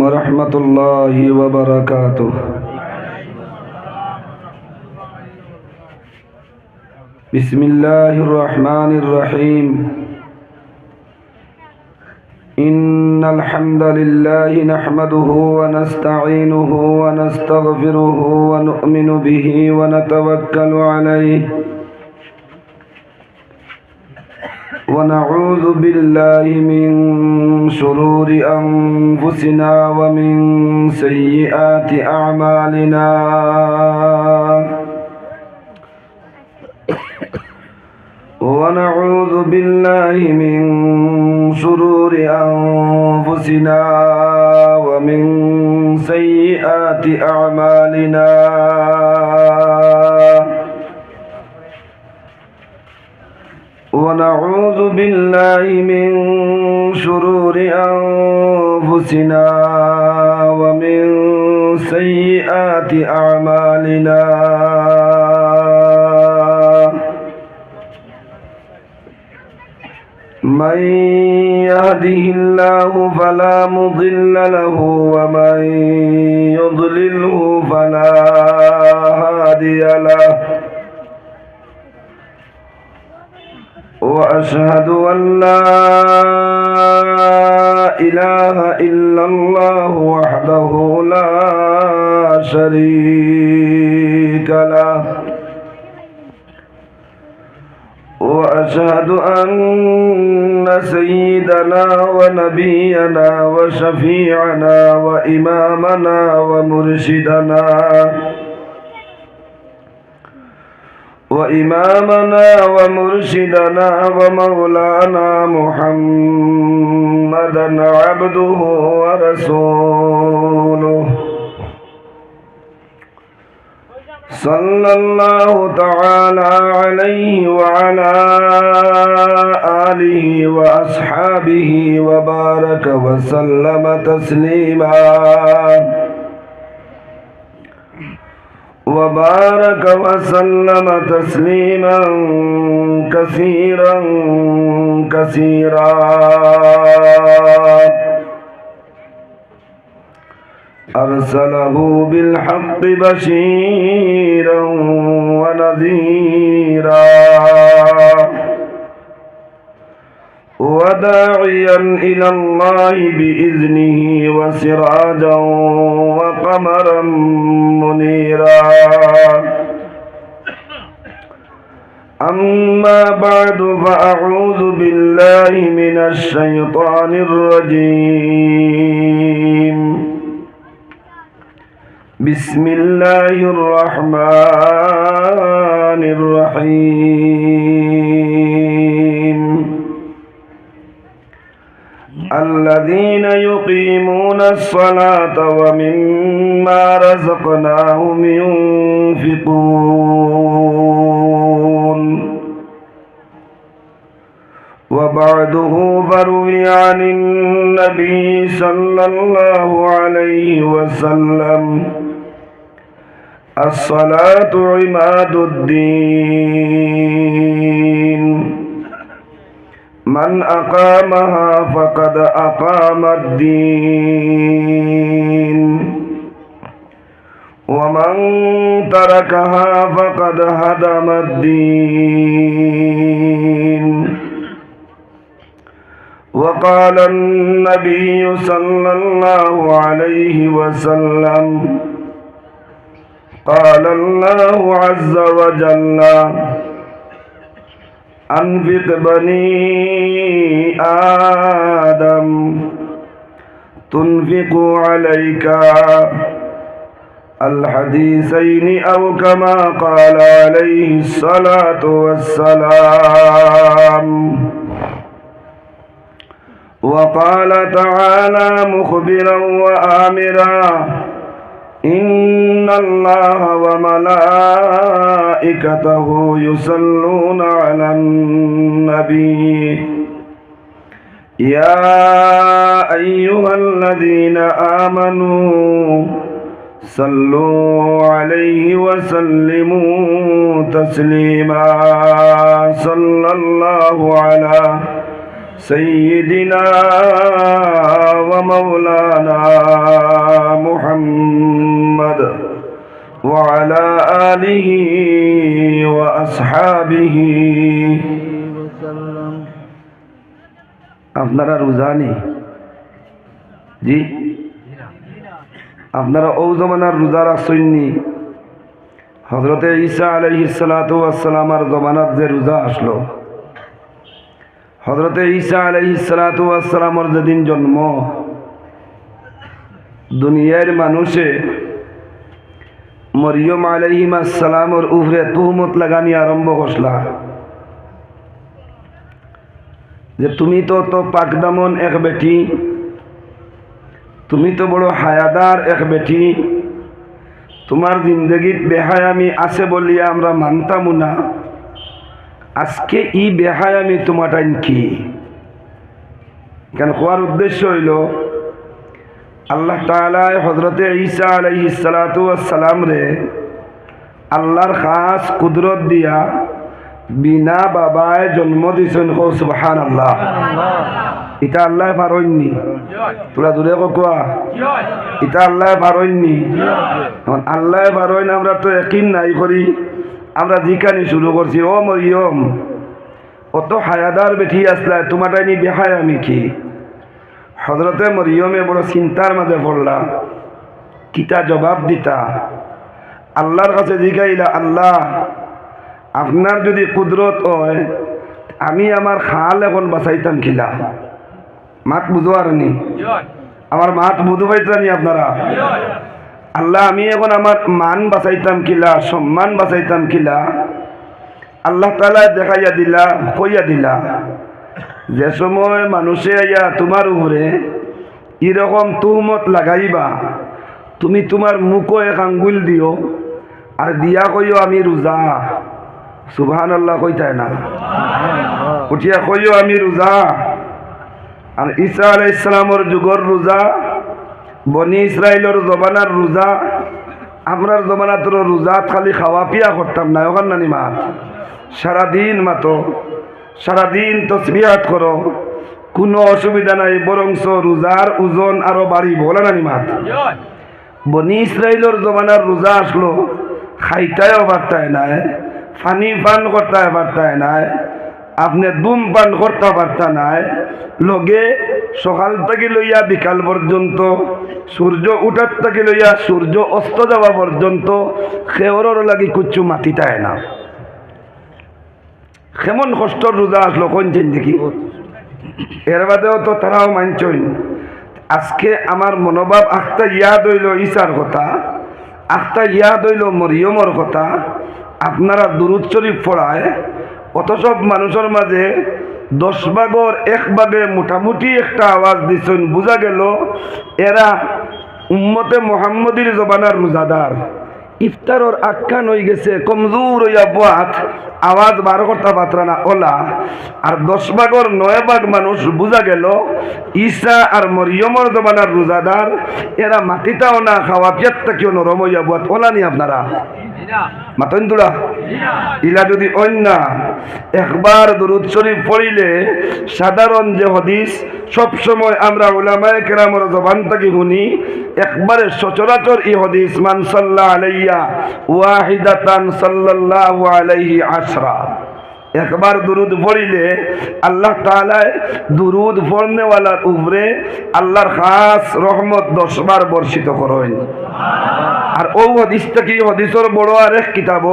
ورحمة الله وبركاته. بسم الله الرحمن الرحيم. إن الحمد لله نحمده ونستعينه ونستغفره ونؤمن به ونتوكل عليه ونعوذ بالله من شرور أنفسنا ومن سيئات أعمالنا ونعوذ بالله من شرور أنفسنا ومن سيئات أعمالنا ونعوذ بالله من شرور أنفسنا ومن سيئات أعمالنا من يهده الله فلا مضل له ومن يضلله فلا هادي له وأشهد أن لا إله إلا الله وحده لا شريك له وأشهد أن سيدنا ونبينا وشفيعنا وإمامنا ومرشدنا ومولانا محمدا عبده ورسوله صلى الله تعالى عليه وعلى آله وأصحابه وبارك وسلم تسليما كثيرا أرسله بالحق بشيرا ونذيرا وداعيا إلى الله بإذنه وسراجا وقمرا منيرا أما بعد فأعوذ بالله من الشيطان الرجيم. بسم الله الرحمن الرحيم. الذين يقيمون الصلاة ومما رزقناهم ينفقون. وبعده فروي عن النبي صلى الله عليه وسلم: الصلاة عماد الدين، من أقامها فقد أقام الدين، ومن تركها فقد هدم الدين. وقال النبي صلى الله عليه وسلم: قال الله عز وجل: أنفق بني آدم تنفق عليك، الحديثين أو كما قال عليه الصلاة والسلام. وقال تعالى مخبرا وآمرا: إن الله وملائكته يصلون على النبي يا أيها الذين آمنوا صلوا عليه وسلموا تسليما. صلى الله على سيدنا ومولانا محمد وعلى آله وأصحابه আপনারা রোজা নেই জি আপনারা ও জমানার রোজা রাখছেননি হযরতে ঈসা আলাইহিস সালাতু ওয়াস সালামের জমানাত যে রোজা আসলো হযরতে ঈসা আলাইহিস সালাতু ওয়াস সালামের যেদিন জন্ম দুনিয়ার মানুষে মরিয়ম আলাইহিস সালামের উপরে তুহমত লাগানি আরম্ভ করলা যে তুমি তো পাকদামন এক বেটি তুমি তো বড় হায়াদার এক বেটি তোমার জিন্দগিত বেহায়ামি আছে বলিয়া আমরা মানতাম না আজকে ই বেহায়ামি তোমাটাইন কি কেন কোয়ার উদ্দেশ্য হইল আল্লাহ তাআলা হযরতে ঈসা আলাইহিস সালাতু ওয়াস সালাম রে আল্লাহর খাস কুদরত দিয়া বিনা বাবায় জন্ম দিছেন কো সুবহানাল্লাহ এটা আল্লাহ পারইনি তোরা দূরে কোয়া এটা আল্লাহ পারইনি আল্লাহ পারইন আমরা তো ইয়াকিন নাই করি আমরা জিকানি শুরু করছি ও মরিয়ম অত হায়াদার বেটি আসলা তোমাটাই নি বেহায় আমি কি হযরতে মরিয়মে বড় চিন্তার মাঝে পড়লা কিতা জবাব দিতা আল্লাহর কাছে জিগাইলা আল্লাহ আপনার যদি কুদরত হয় আমি আমার খাল এখন বাঁচাইতাম খিলা মাত বুঝো আর নি আমার মাত বুঝো পাইতানি আপনারা আল্লাহ আমি এখন আমার মান বাঁচাইতাম কিলা সম্মান বাঁচাইতাম কিলা আল্লাহ তাআলা দেখাইয়া দিলা কইয়া দিলা যে সময় মানুষে আইয়া তোমার উপরে এরকম তুহমত লাগাইবা তুমি তোমার মুখও এক আঙ্গুল দিও আর দিয়া কইও আমি রোজা সুবহানাল্লাহ কইতায় না উঠিয়া কইও আমি রোজা আর ঈসা আলাইহিস সালামের যুগর রোজা বনি ইসরাইলের জমানার রোজা আমরার জমানাতর রোজা খালি খাওয়া পিয়া করতাম না ওখান নানি মাত সারাদিন মাতো সারাদিন তসবিহাত করো কোনো অসুবিধা নাই বরংস রোজার ওজন আরো বাড়ি বলে নানি মাত বনি ইসরাইলের জমানার রোজা আসলো খাইতায়ও পারতায় নাই পানি পান করতে পারতায় নাই আপনি দুম পান করতে পারতা নাই লগে সকাল থেকে লইয়া বিকাল পর্যন্ত সূর্য উঠার থেকে লইয়া সূর্য অস্ত যাওয়া পর্যন্ত খেওরর লাগি কুচ্ছু মাতিতায় না কেমন কষ্টর রোজা আসলো কোনছেন দেখি এর বাদেও তো তারাও মানছেন আজকে আমার মনোভাব আখতা ইয়াদ হইল ঈসার কথা আখতা ইয়াদ হইল মরিয়মর কথা আপনারা দুরূদ শরীফ পড়ায় অত সব মানুষের মাঝে 10 ভাগের 1 ভাগে মোটামুটি একটা আওয়াজ দিছেন বোঝা গেল এরা উম্মতে মুহাম্মদীর জবানার রোজাদার ইফতারর আখ্যান হয়ে গেছে কমজোর হইয়া বাত আওয়াজ বার করতে পাত্রা না ওলা আর 10 ভাগের 9 ভাগ মানুষ বোঝা গেল ঈসা আর মরিয়মর জবানার রোজাদার এরা মাটিটাও না খাওয়া পিয়াতটা কেউ নরম হইয়া বাত ওলা নি আপনারা মাতন দুরা ইলা যদি অন্য একবার দুরূদ শরীফ পড়িলে সাধারণ যে হাদিস সব সময় আমরা উলামায়ে কেরামের জবান থেকে শুনি একবারে সচরাচর এই হাদিস মান সাল্লা আলাইয়া ওয়াহিদাতান সাল্লাল্লাহু আলাইহি আশরা একবার দুরুদ পড়িলে আল্লাহ তাআলা দুরুদ পড়নেওয়ালার উপরে আল্লাহর খাস রহমত 10 বার বর্ষিত করেন আর ও হাদিসটা কি হাদিসের বড় আরেক কিতাব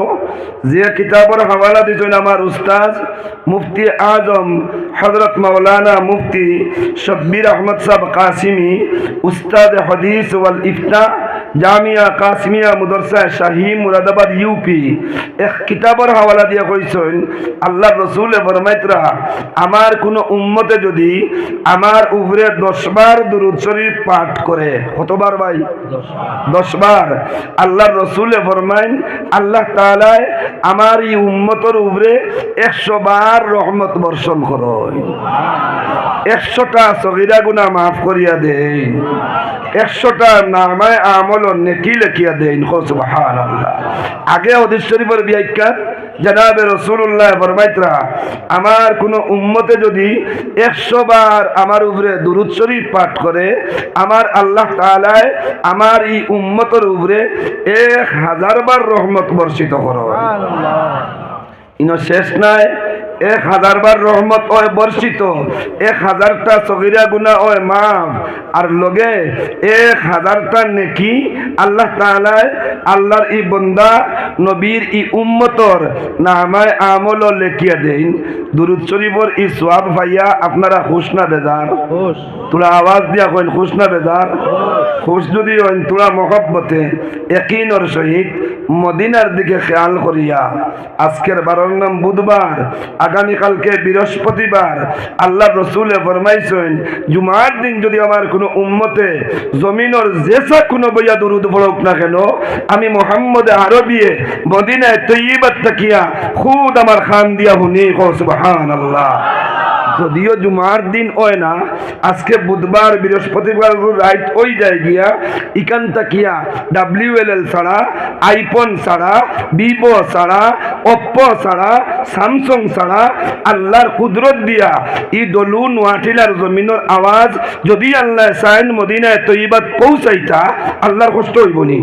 যে কিতাবের হাওয়ালা দিছেন আমার উস্তাদ মুফতি আজম হযরত মাওলানা মুফতি শব্বির আহমদ সাহেব কাসিমি উস্তাদ হাদিস ওয়াল ইফতা জামিয়া কাসমিয়া মাদ্রাসা শাহী মুরাদাবাদ ইউপি এক কিতাবের হাওয়ালা দিয়া কইছেন আল্লাহর রাসূল ফরমাইতরা আমার কোন উম্মতে যদি আমার উপরে 10 বার দুরূদ শরীফ পাঠ করে কতবার ভাই 10 বার আল্লাহর রাসূল ফরমাইন আল্লাহ তাআলা আমার এই উম্মতের উপরে 100 বার রহমত বর্ষণ করেন 100টা সগীরা গুনাহ maaf করিয়া দেন 100টা নামায়ে আমল আমলর নেকি লেখিয়া দেন। সুবহানাল্লাহ। আগে হাদিস শরীফের ব্যাখ্যা জনাবে রাসূলুল্লাহ ফরমাইতরা, আমার কোন উম্মতে যদি 100 বার আমার উপরে দুরূদ শরীফ পাঠ করে, আমার আল্লাহ তাআলা আমার এই উম্মতের উপরে 1000 বার রহমত বর্ষিত করো। সুবহানাল্লাহ। ইনো শেষ নাই, 1000 বার রহমত হয় বর্ষিত, 1000টা সগীরা গুনাহ হয় মাফ, আর লগে 1000টা নেকি আল্লাহ তাআলা আল্লাহর ই বান্দা নবীর ই উম্মতর নামায় আমল লেখিয়া দেন। দুরূদ শরীফের ই সওয়াব পাইয়া আপনারা খুশ না বেজার? খুশ। তোরা আওয়াজ দিয়া কইন খুশ না বেজার? খুশ যদি হইন তোরা মহব্বতে ইয়াকিনের সহিত মদিনার দিকে খেয়াল করিয়া, আজকের 12 নাম বুধবার, আগামীকালকে বৃহস্পতিবার, আল্লাহ রসুলে ফরমাইছেন জুমার দিন যদি আমার কোনো উম্মতে জমিনের যেসা কোনো বইয়া দুরুদ পড়ুক না কেন, আমি মুহাম্মদ আরবিয়ে মদিনায় তৈয়্যিবাত তাকিয়া খুদ আমার খান দিয়া শুনি। সুবহানাল্লাহ। যদিও জুমার দিন হয় না, আজকে বুধবার বৃহস্পতিবার রাইট ওই যায় গিয়া ইকান তাকিয়া WLL ছাড়া, আইফোন ছাড়া, ভিভো ছাড়া, ওপ্পো ছাড়া, স্যামসাং ছাড়া আল্লাহর কুদরত দিয়া ই দলু নোয়াটিলার জমিনের আওয়াজ যদি আল্লাহ সাইন মদিনায় তৈয়্যিবাত পৌঁছাইতা, আল্লাহর কষ্ট হইবনি?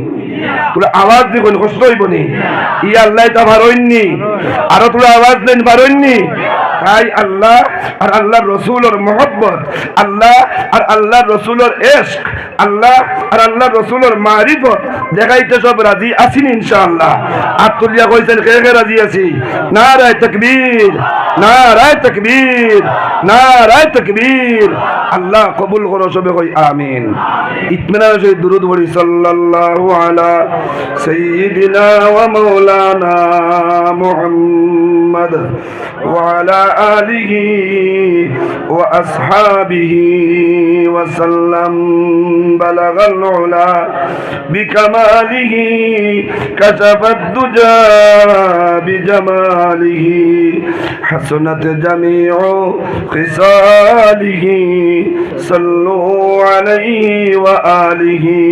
তোরা আওয়াজ দিবেন, কষ্ট হইবনি? ই আল্লাহ তা ভারইননি, আরো তোরা আওয়াজ দেন ভারইননি? তাই আল্লাহ আর আল্লাহর রসুলের মহব্বত, আল্লাহ আর আল্লাহর রসুলের ইশক, আল্লাহ আর আল্লাহর রসুলের মারিফত দেখাইতে সব রাজি আছেন ইনশাআল্লাহ। আর তুলিয়া কইছেন কে কে রাজি আছি? নারায়ে তাকবীর, নারায়ে তাকবীর, নারায়ে তাকবীর। আল্লাহ কবুল করো, সবে কই আমিন। ইতমিনানের সহিত দুরূদ পড়ি সাল্লাল্লাহু আলা সাইয়্যিদিনা ওয়া মাওলানা মুহাম্মদ ওয়া আলা আলিহি ওয়া আসহাবিহি ওয়া সাল্লাম। বালাগাল উলা বিকামালিহি কাশাফাদ দুজা বিজামালিহি হাসানাত জামিউ খিসালিহি সাল্লু আলাইহি ওয়া আলিহি।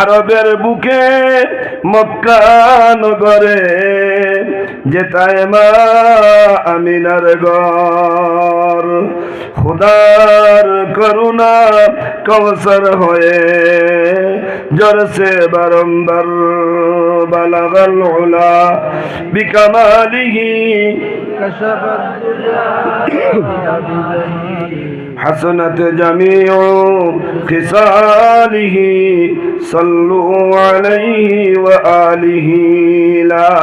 আরবের বুকে মক্কা নগরে যেতায় মা আমিনার ঘর, খুদার করুণা কওসর হয়ে জরসে বারম্বার। বালাগাল উলা বিকামালিহি কাশাফাদ দুজা হাসানাত জামিউ খিসালিহি সাল্লু আলাইহি ওয়া আলিহি। লা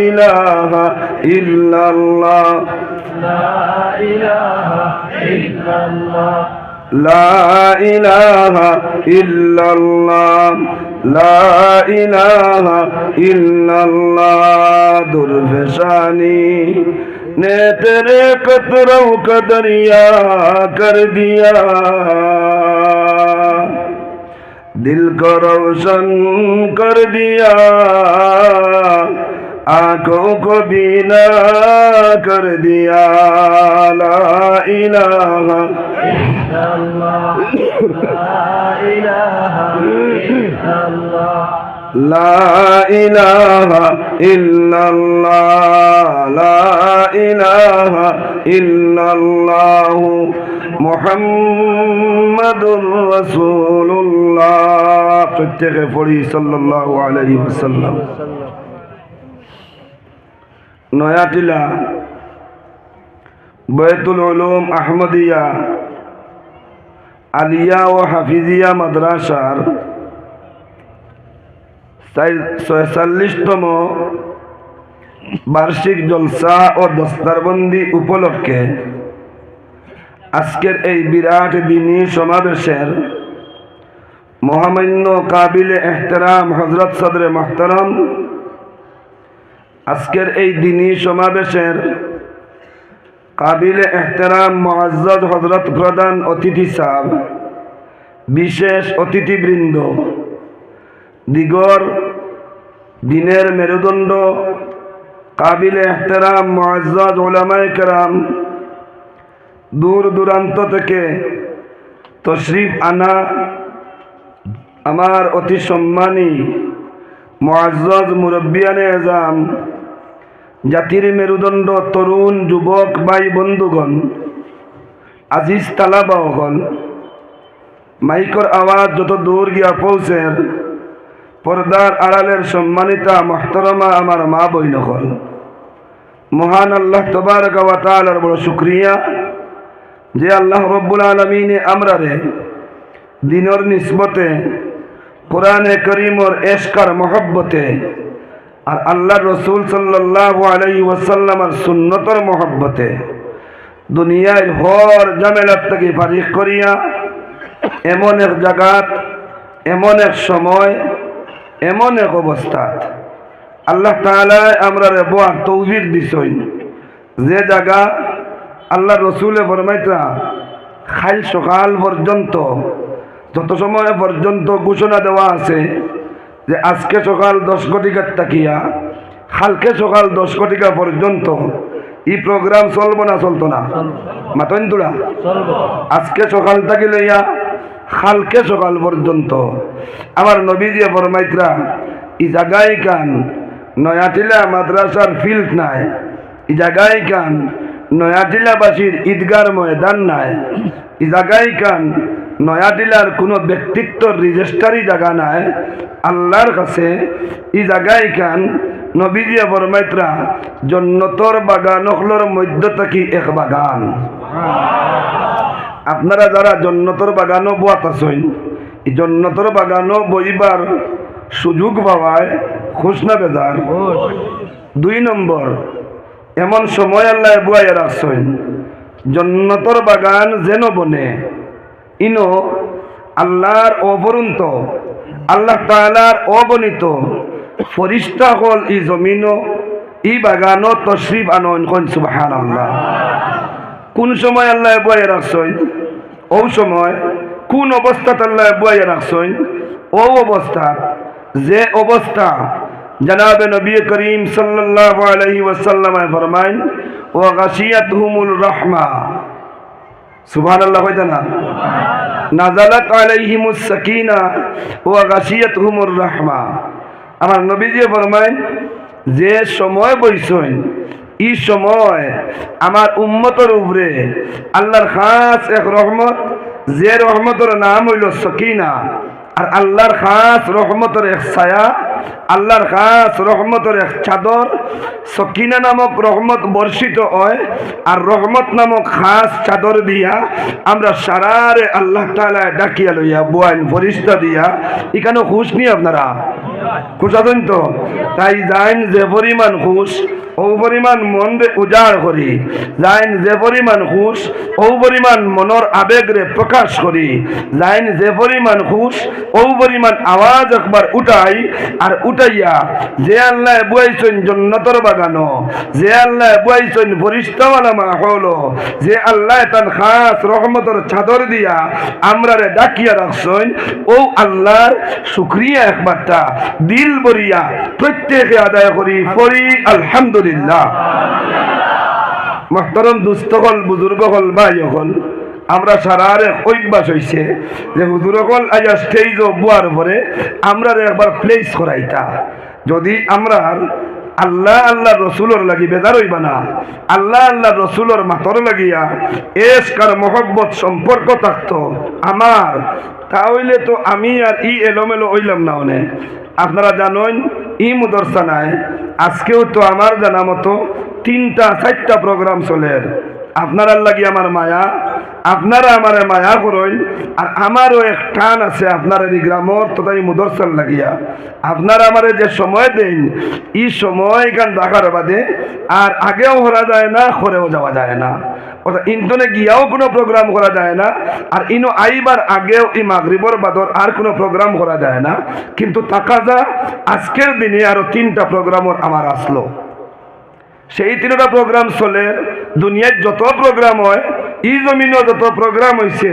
ইলাহা ইল্লাল্লাহ, লা ইলাহা ইল্লাল্লাহ, লা ইলাহা ইল্লাল্লাহ, লা ইলাহা ইল্লাল্লাহ। দুরফেশানি ने तेरे कतरों का दरिया कर दिया, दिल को रोशन कर दिया, आंखों को बीना कर दिया। ला इलाहा इल्लल्लाह, ला इलाहा इल्लल्लाह, ला इलाहा इल्लल्लाह, ला इलाहा इल्लल्लाह मुहम्मदुर রাসূলুল্লাহ। প্রত্যেকে পড়ি সাল্লাল্লাহু আলাইহি ওয়াসাল্লাম। নয়াটিলা বায়তুল উলুম আহমদিয়া আলিয়া ও হাফিজিয়া মাদ্রাসার 46তম বার্ষিক জলসা ও দস্তারবন্দি উপলক্ষে আজকের এই বিরাট দিনী সমাবেশের মহামান্য কাবিলে এহতেরাম হযরত সদরে মুহতারাম, আজকের এই দিনী সমাবেশের কাবিলে এহতেরাম মুআজ্জাজ হযরত প্রধান অতিথি সাহেব, বিশেষ অতিথিবৃন্দ, দিগর দিনের মেরুদণ্ড, কাবিলে এহতেরাম মুআজ্জাজ উলামায়ে কেরাম, দূর দূরান্ত থেকে তশরিফ আনা আমার অতি সম্মানী মুআজ্জাজ মুরব্বিয়ানে আজম, জাতির মেরুদণ্ড, তরুণ যুবক ভাই বন্ধুগণ, আজিজ তালাবাহল, মাইকর আওয়াজ যত দূর গিয়া পৌঁছের, পর্দার আড়ালের সম্মানিতা মহতরমা আমার মা বইনকল, মহান আল্লাহ তবারক ওয়া তাআলার বড় শুকরিয়া যে আল্লাহ রব্বুল আলামিনে আমরারে দিনের নিসবতে, কোরআনে করিমর এশকার মহব্বতে আর আল্লাহর রসুল সাল্লাল্লাহু আলাইহি ওয়াসাল্লামের সুন্নতর মহব্বতে দুনিয়ার হর ঝামেলার থেকে ফারিক করিয়া এমন এক জায়গাত, এমন এক সময়, এমন এক অবস্থাত আল্লাহ তাআলা আমরারে বয়ার তৌফিক দিছেন, যে জায়গা আল্লাহ রসুলে ফরমাইতা খাইল সকাল পর্যন্ত, যত সময় পর্যন্ত ঘোষণা দেওয়া আছে যে আজকে সকাল 10 ঘটিকার তাকিয়া কালকে সকাল 10 ঘটিকা পর্যন্ত এই প্রোগ্রাম চলবো না, চলতো না? মাতন তোরা আজকে সকাল থাকি লইয়া কালকে সকাল পর্যন্ত আমার নবীজি ফরমাইতরা এই জায়গায় কান নয়াটিলা মাদ্রাসার ফিল্ড নাই, এই জায়গায় কান নয়াটিলাবাসীর ঈদগার ময়দান নাই, এই জায়গায় কান নয়াটিলার কোনো ব্যক্তিত্বর রেজিস্ট্রারি জায়গা নাই। আল্লাহর কাছে এই জায়গায় কান নবীজি ফরমাইতরা জন্নতর বাগান হলোর মধ্য থেকে এক বাগান। আপনারা যারা জন্নতর বাগানও বোয়াত আছেন, এই জন্নতর বাগানও বইবার সুযোগ পাওয়ায় খুশ না বেজার? 2 নম্বর, এমন সময় আল্লাহ বুয়াইয়া রাখছেন জন্নতর বাগান যেন বনে ইনো আল্লাহর অপরন্ত, আল্লাহ তাআলার অগণিত ফরিস্তা হল এই জমিনও এই বাগানও তশরিফ আনন। কোন সুবহানাল্লাহ। কোন সময় আল্লাহ বুয়াইয়া রাখছেন, ও সময় কোন অবস্থাত আল্লাহ বুয়াইয়া রাখছেন, ও অবস্থা যে অবস্থা জনাবে নবী করিম সাল্লাল্লাহু আলাইহি ওয়াসাল্লাম ফরমাইন ওয়া গাশিয়াতুহুমুর রাহমা, সুবহানাল্লাহ হইতা না? নাযালাত আলাইহিমুস সাকিনা ওয়া গাশিয়াতুহুমুর রাহমা। আমার নবীজি ফরমাইন যে সময় বইছেন এই সময় আমার উম্মতের উপরে আল্লাহর খাস এক রহমত, যে রহমতের নাম হইল সকিনা, আর আল্লাহর খাস রহমতের এক ছায়া, আল্লাহর খাস রহমতের এক চাদর। সকিনা নামক রহমত বর্ষিত হয় আর রহমত নামক খাস চাদর দিয়া আমরা সারারে আল্লাহ তাআলা ডাকিয়া লইয়া বয়ান ফরিস্তা দিয়া এখানে খুশ নি? আপনারা খুশ আছেন তো? তাই যাইন যে পরিমাণ খুশ ও পরিমাণ মন উজাড় করি, যাইন যে পরিমাণ খুশ ও পরিমাণ মনের আবেগরে প্রকাশ করি, যাইন যে পরিমাণ খুশ ও পরিমাণ আওয়াজ একবার উঠাই, আর উঠাইয়া যে আল্লাহ বুয়াইছেন জন্নতর বাগানো, যে আল্লাহ বুয়াইছেন ফরিস্তাওয়ালা মাহল, যে আল্লাহ তার খাস রহমতের চাদর দিয়া আমরারে ডাকিয়া রাখছেন, ও আল্লাহর শুকরিয়া একবারটা দিল বরিয়া প্রত্যেকে আদায় করি পড়ি আলহামদুলিল্লাহ। মুহতারাম দুস্থ হল, বুজুর্গ হল, ভাই হল, আমরা সারারে অভ্যাস হয়েছে যে হুজুর হল আজ স্টেজ বুয়ার পরে আমরা একবার প্লেস করাইতা। যদি আমরা আল্লাহ আল্লাহ রসুলর লাগি বেজার হইবা না, আল্লাহ আল্লাহ রসুলর মাতর লাগিয়া এসকার মহব্বত সম্পর্ক থাকতো আমার, তাহলে তো আমি আর ই এলোমেলো হইলাম না। অনেক আপনারা জানেন ই মুদরসা নাই, আজকেও তো আমার জানা মতো 3টা-4টা প্রোগ্রাম চলে। আপনারা লাগি আমার মায়া, আপনারা আমার মায়া করেন, আর আমারও এক টান আছে আপনার এই গ্রামর তথা এই মুদরসার লাগিয়া। আপনারা আমার যে সময় দেন এই সময় গান রাখার বাদে আর আগেও করা যায় না, করেও যাওয়া যায় না, অর্থাৎ ইন্টনে গিয়াও কোনো প্রোগ্রাম করা যায় না, আর ইনো আইবার আগেও এই মাগরিবর বাদর আর কোনো প্রোগ্রাম করা যায় না। কিন্তু তাকাজা আজকের দিনে আরো 3টা প্রোগ্রামর আমার আসলো। সেই 3টা প্রোগ্রাম চলে। দুনিয়ার যত প্রোগ্রাম হয়, ই জমিনও যত প্রোগ্রাম হয়েছে,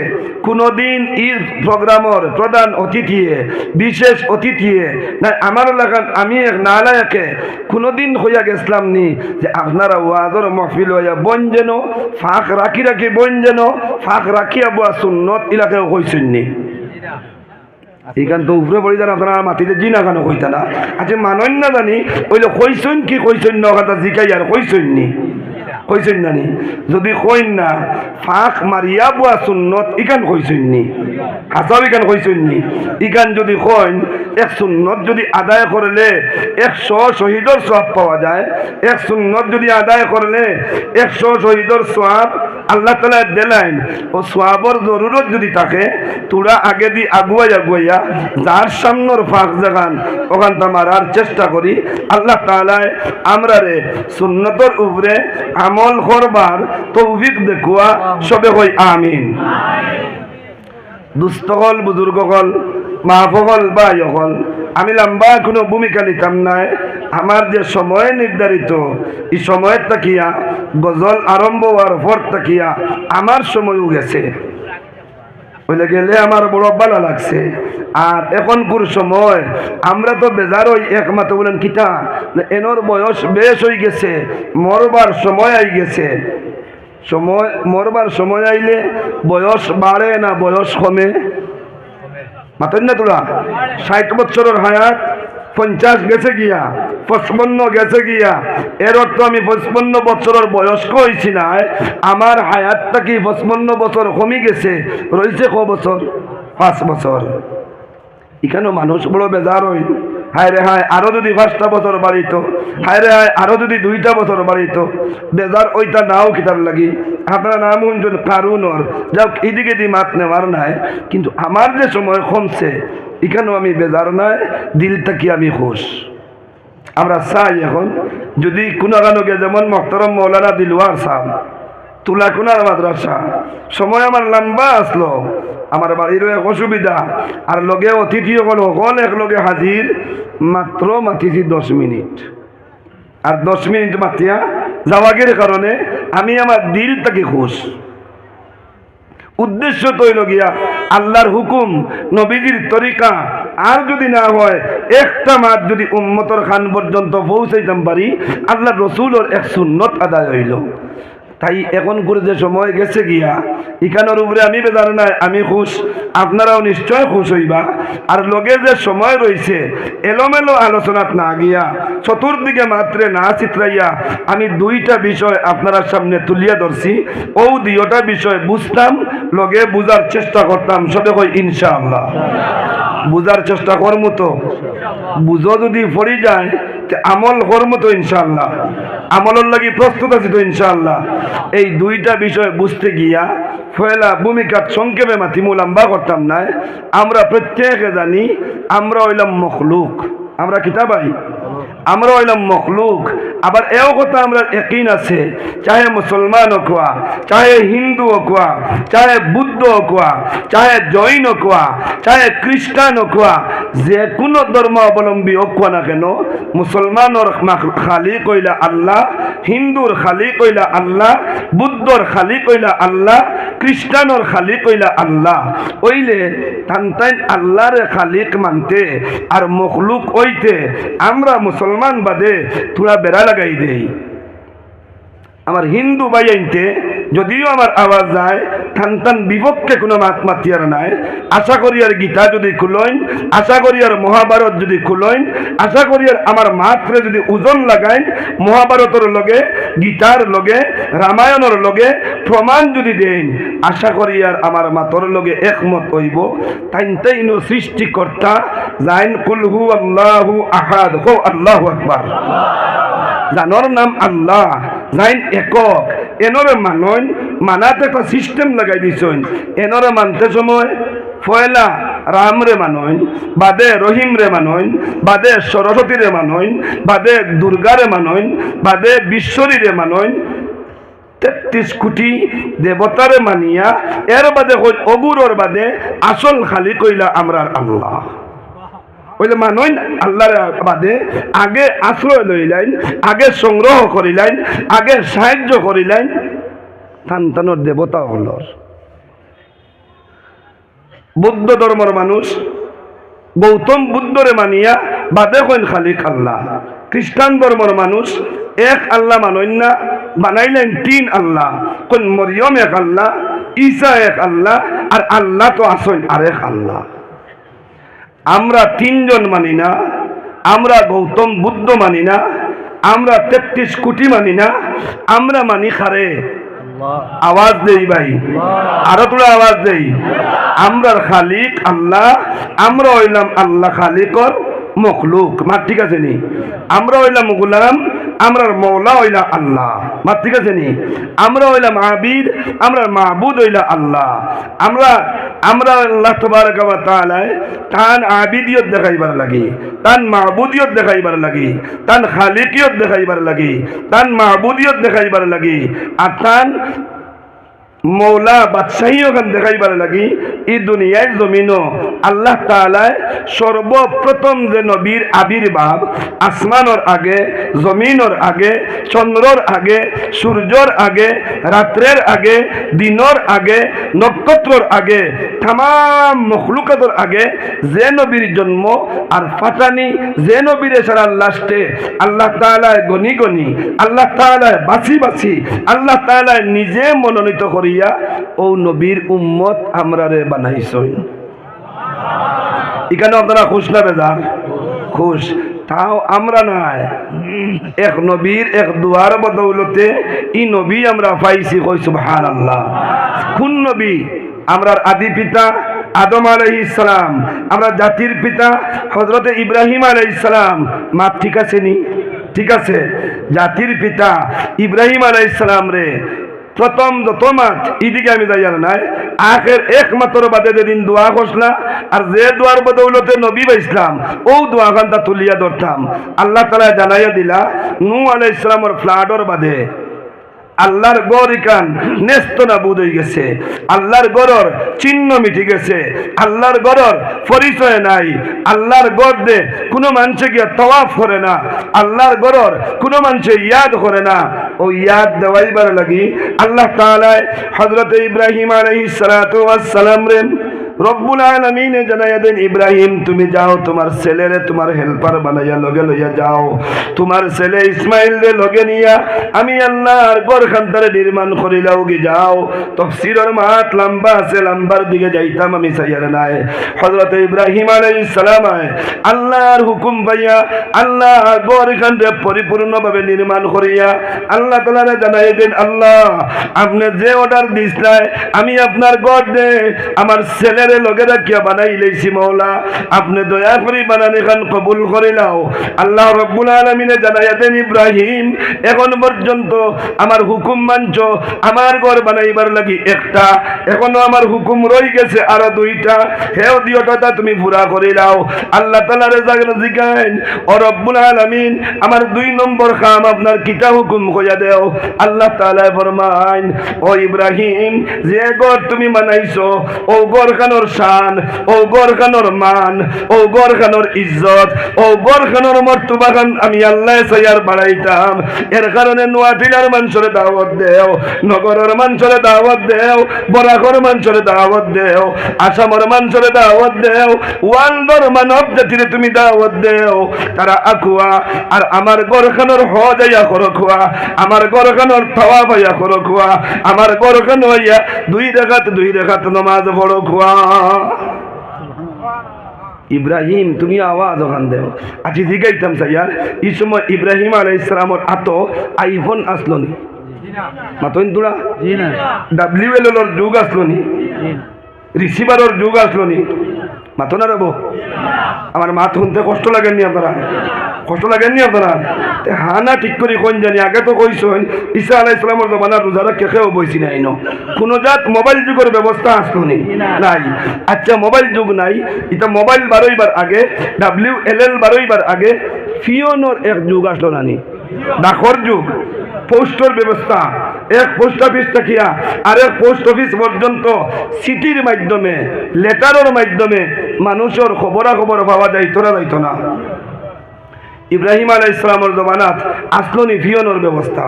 কোনোদিন ই প্রোগ্রামর প্রধান অতিথিয়ে, বিশেষ অতিথিয়ে না আমার এলাকার আমি এক নালায়কে কোনোদিন হইয়া গেছিলাম নি যে আপনারা ওয়াজর মহফিল হইয়া বন যেন ফাঁক রাখি রাখি বন যেন ফাঁক রাখিয়া বোয়া সুন্নত এলাকায় হয়েছেন নি? এখান তো উপরে পড়ি যান আপনারা মাটিতে জি না কেন কইতা না আচ্ছা মানন না জানি ওইলে কইসইন কি কইসইন না কথা জিকাই আর কইসইন নি কইসইন না নি যদি কইন না ফাঁক মারিয়া বুয়া সুন্নত ইখান কইসইন নি হাসাব ইখান কইসইন নি ইখান যদি কইন এক সুন্নত যদি আদায় করলে 100 শহীদের সওয়াব পাওয়া যায় এক সুন্নত যদি আদায় করলে 100 শহীদের সওয়াব আল্লাহ তাআলা দিলেন ও সওয়াবর জরুরত যদি থাকে তোরা আগে দি আগুয়াইয়া যার সামনের ফাঁক জাগান ওখান মারার চেষ্টা করি আল্লাহ তাআলা আমরা রে সুন্নতর উপরে আমল করবার তৌফিক দেখুয়া সবে কই আমিন দুস্থকল বুজুর্গকল মাহফকল বা ইয়কল আমি লম্বা কোনো ভূমিকা নিতাম নাই আমার যে সময় নির্ধারিত এই সময়ের তাকিয়া গজল আরম্ভ হওয়ার পর তাকিয়া আমার সময়ও গেছে বলে গেলে আমার বড় ভালো লাগছে আর এখনকার সময় আমরা তো বেজার ওই একমাত্র বলেন কিতা এনর বয়স বেশ হয়ে গেছে মরবার সময় আই গেছে সময় মরবার সময় আইলে বয়স বাড়ে না বয়স কমে মাতেন না তোরা 60 বছরের হায়াত 50 গেছে গিয়া 55 গেছে গিয়া এর অর্থ আমি 55 বছরের বয়স্ক হয়েছি না আমার হায়াতটা কি 55 বছর কমে গেছে রয়েছে ক বছর 5 বছর এখানে মানুষ বড় বেজার হই হায় রে হায় আরো যদি 5টা বছর বাড়িত হায় রে হায় আরো যদি 2টা বছর বাড়িত বেজার ওইটা নাও কিতাব লাগি আপনারা নাম শুনছেন কারুনর যাও এদিকে দি মাত নেওয়ার নাই কিন্তু আমার যে সময় কমছে এখানেও আমি বেজার নাই দিলটা কি আমি খুশ আমরা চাই এখন যদি কোনো গানকে যেমন মোহতারাম মৌলানা দিলওয়ার সাহেব তুলাকুনার মাদ্রাসা সময় আমার লম্বা আসলো আমার বাড়ির এক অসুবিধা আর লগে অতিথি সকল এক লগে হাজির মাত্র মাতিছি 10 মিনিট আর 10 মিনিট মাতিয়া যাওয়াগের কারণে আমি আমার দিলটাকে খুশ উদ্দেশ্য তৈল গিয়া আল্লাহর হুকুম নবীজির তরিকা আর যদি না হয় একটা মাস যদি উম্মতর খান পর্যন্ত পৌঁছাইতাম পারি আল্লাহর রসুলের এক সুন্নত আদায় হইল তাই এখন করে যে সময় গেছে গিয়া এখানের উপরে আমি বেজার নাই আমি খুশ আপনারাও নিশ্চয় খুশ হইবা আর লগে যে সময় রয়েছে এলোমেলো আলোচনাত না গিয়া চতুর্দিকে মাত্রে না চিত্রাইয়া আমি 2টা বিষয় আপনার সামনে তুলিয়া ধরছি ও 2টা বিষয় বুঝতাম লগে বুঝার চেষ্টা করতাম সবে কই ইনশাআল্লাহ বুঝার চেষ্টা করমু তো বুঝো যদি পড়ি যায় আমল করমু তো ইনশাআল্লাহ আমলের লাগি প্রস্তুত আছি তো ইনশাআল্লাহ এই 2টা বিষয় বুঝতে গিয়া পয়লা ভূমিকা সংক্ষেপে মাতিমু লম্বা করতাম না আমরা প্রত্যেকে জানি আমরা হইলাম মখলুক আমরা কিতাবাই আমরা হইলাম মখলুক আবার এও কথা আমরা ইয়াকিন আছে চাহে মুসলমান কোয়া চাহে হিন্দু কোয়া চাহে বুদ্ধ কোয়া চাহে জৈন কোয়া চাহে খ্রিস্টান কোয়া যে কোনো ধর্ম অবলম্বী কোয়া না কেন মুসলমানের খালিক হইলা আল্লাহ হিন্দুর খালিক হইলা আল্লাহ বুদ্ধর খালিক হইলা আল্লাহ খ্রিস্টানের খালিক হইলা আল্লাহ ওইলে তান আল্লাহর খালিক মানতে আর মখলুক হইতে আমরা মুসলমান বাদে তোরা বেড়া লাগাই দেই আমার হিন্দু ভাইয়াইতে যদিও আমার আওয়াজ যায় থান বিপক্ষে কোনো মাত মাতিয়ার নাই আশা করি আর গীতা যদি খুলইন আশা করি আর মহাভারত যদি খুলইন আশা করি আর আমার মাত্রে যদি ওজন লাগাইন মহাভারতের লগে গীতার লগে রামায়ণের লগে প্রমাণ যদি দেন আশা করি আর আমার মাতর লগে একমত হইব তাই সৃষ্টিকর্তা জাইন কুল হু আল্লাহু আহাদ হো আল্লাহু আকবার জানোর নাম আল্লাহ জাইন একক এনরে মানন মানাতে একটা সিস্টেম লাগাই দিছেন এনরে মানতে সময় পয়লা রাম রে মানন বাদে রহিম রে মানন বাদে সরস্বতী রে মানন বাদে দুর্গা রে মানন বাদে বিশ্বরী রে মানন 33 কোটি দেবতারে মানিয়া এর বাদে অগুরর বাদে আসল খালি কইলা আমরার আল্লাহ ওইলে মানুষ আল্লাহর বাদে আগে আশ্রয় লইলেন আগে সংগ্রহ করিলেন আগে সাহায্য করিলেন সন্তানের দেবতা হল বৌদ্ধ ধর্মের মানুষ গৌতম বুদ্ধরে মানিয়া বাদে কইন খালিক আল্লাহ খ্রিস্টান ধর্মের মানুষ এক আল্লাহ মানইন না বানাইলেন 3 আল্লাহ কোন মরিয়ম এক আল্লাহ ঈসা এক আল্লাহ আর আল্লাহ তো আসেন আরেক আল্লাহ আমরা 3 জন মানি না, আমরা গৌতম বুদ্ধ মানি না, আমরা 33 কোটি মানি না, আমরা মানি খারে। আওয়াজ দেই ভাই, আরো তোরা আওয়াজ দেই। আমরার খালিক আল্লাহ, আমরা হইলাম আল্লাহ খালিকর মখলুক। মার ঠিক আছে নি? আমরা হইলাম গোলাম, আমরার মৌলা হইলা আল্লাহ। মার ঠিক আছে নি? আমরা হইলাম আবিদ, আমরার মাহবুদ হইলা আল্লাহ। আমরা আল্লাহ তাবারক ওয়া তাআলা তান আবিদিয়ত দেখাইবার লাগি, তান মাহবুদিয়ত দেখাইবার লাগি, তান খালিকিয়ত দেখাইবার লাগি, তান মাহবুদিয়ত দেখাইবার লাগি, আর তান মৌলা বাদশাহী ওখান দেখাইবার লাগি এই দুনিয়ায় জমিনও আল্লাহ তাআলা সর্বপ্রথম যে নবীর আবির্ভাব আসমানোর আগে, জমিনোর আগে, চন্দ্রর আগে, সূর্যর আগে, রাত্রের আগে, দিনের আগে, নক্ষত্রর আগে, তাম মখলুকাতের আগে যে নবীর জন্ম আর ফাটানি, যে নবীর সারা লাস্টে আল্লাহ তাআলা গনি গনি, আল্লাহ তাআলা বাছি বাছি, আল্লাহ তাআলা নিজে মনোনীত করিয়া ও নবীর উম্মত আমরারে বানাইছেন। এখানে আপনারা খুশ না বেজার? খুশ। তাও আমরা নাই, এক নবীর এক দুয়ার বদৌলতে ই নবী আমরা পাইছি। কই সুবহানাল্লাহ। কোন নবী? আমরার আদি পিতা আদম আলাইহিস সালাম, আমরা জাতির পিতা হযরতে ইব্রাহিম আলাইহিস সালাম। মা ঠিক আছে নি? ঠিক আছে। জাতির পিতা ইব্রাহিম আলাইহিস সালাম রে প্রথম যত মাত এদিকে আমি যাই আর নাই, আখের একমাত্র বাদে যেদিন দোয়া করছিলাম আর যে দোয়ার বদৌলতে নবী পাইছিলাম ও দোয়া খানটা তুলিয়া ধরতাম। আল্লাহ তাআলা জানাইয়া দিলা নূহ আলাইহিস সালামের ফ্লাডর বাদে আল্লাহর গড় ইকান নেস্ত নাবুদ হয়ে গেছে, আল্লাহর গড়র চিহ্ন মিটি গেছে, আল্লাহর গড়র পরিচয় নাই, আল্লাহর গড় দে কোনো মানুষে গিয়া তওয়াফ করে না, আল্লাহর গড়র কোনো মানুষে ইয়াদ করে না। ও ইয়াদ দেওয়াইবার লাগি আল্লাহ তাআলা হযরত ইব্রাহিম আলাইহিস সালাতু ওয়াস সালাম রে রব্বুল আলামিনে জানাইয়া দেন, ইব্রাহিম তুমি যাও তোমার ছেলেরে তোমার হেল্পার বানাইয়া লগে লইয়া যাও, তোমার ছেলে ইসমাইল রে লগে নিয়া আমি আল্লাহর ঘরখানটারে নির্মাণ করিলাও গি যাও। তাফসীরের মাত লম্বা আছে, লম্বার দিকে যাইতাম আমি চাইয়ার নাই। হযরত ইব্রাহিম আলাইহিস সালাম আল্লাহর হুকুম পাইয়া আল্লাহর ঘরখানটা পরিপূর্ণভাবে নির্মাণ করিয়া আল্লাহ তাআলা জানাইয়া দেন, আল্লাহ আপনি যে অর্ডার দিছিলেন আমি আপনার ঘর দে আমার ছেলে লগে রাখিয়া বানাই লইছি মৌলা, আপনি দয়া করে বানানি খান কবুল করে নাও। আল্লাহ রব্বুল আলামিনে জানাইয়া দেন, ইব্রাহিম এখন পর্যন্ত আমার হুকুম মানছ, আমার ঘর বানাইবার লাগি একটা, এখনো আমার হুকুম রই গেছে আরো 2টা, হেও দিওটা তুমি পুরা করে নাও। আল্লাহ তাআলা রেজাক জিগাইন, ও রব্বুল আলামিন আমার 2 নম্বর কাম আপনার কিতা হুকুম কইয়া দেও। আল্লাহ তাআলা ফরমাইন, ও ইব্রাহিম যে ঘর তুমি বানাইছো ও ঘর শান, ও গরখানোর মান, ও গরখানোর ইজ্জত, ও গরখানোর মর্তবা খান আমি আল্লাহ সাইয়ার বাড়াইতাম। এর কারণে নোয়াটিলার মানুষরে দাওয়াত দেও, নগরের মানুষরে দাওয়াত দেও, বরাকর মানুষরে দাওয়াত দেও, আসামের মানুষরে দাওয়াত দেও, ওয়ার্ল্ডর মানব জাতিরে তুমি দাওয়াত দেও। তারা আকুয়া আর আমার গরখানোর হজ আইয়া করো খুয়া, আমার গরখানোর তাওয়াফ আইয়া করো খুয়া, আমার গরখানো হইয়া 2 রাকাত নামাজ পড়ো খুয়া। ইব্রাহিম তুমি আওয়াজ ওখান দেও। আচ্ছা জিগাইতাম স্যার, এই সময় ইব্রাহিম আলাইহিস সালামের আতো আইফোন আসলো নি? মাতইন তোরা WLL এর যুগ আসলো নি? রিসিভারের যুগ আসলো নি? মাতো না রব? আমার মাত শুনতে কষ্ট লাগেননি আপনারা? কষ্ট লাগেননি আপনারা? হানা ঠিক করে কোন জানি, আগে তো কইছেন ঈসা আলাইহিস সালামের জমানার রোজারা কেউ বইছি নাই, কোন জাত মোবাইল যুগের ব্যবস্থা আসলো নি? নাই। আচ্ছা মোবাইল যুগ নাই, এটা মোবাইল বারোইবার আগে, WLL বারোইবার আগে ফিওনোর এক যুগ আসলো নানি, ডাকর যুগ, পোস্টের ব্যবস্থা, এক পোস্ট অফিস থাকিয়া আরেক পোস্ট অফিস পর্যন্ত সিটির মাধ্যমে, লেটারের মাধ্যমে মানুষের খবরাখবর পাওয়া যাইতো না যাইতো না। ইব্রাহিম আলাইহিস সালামের জমানাত আসলো নি ফিওনোর ব্যবস্থা?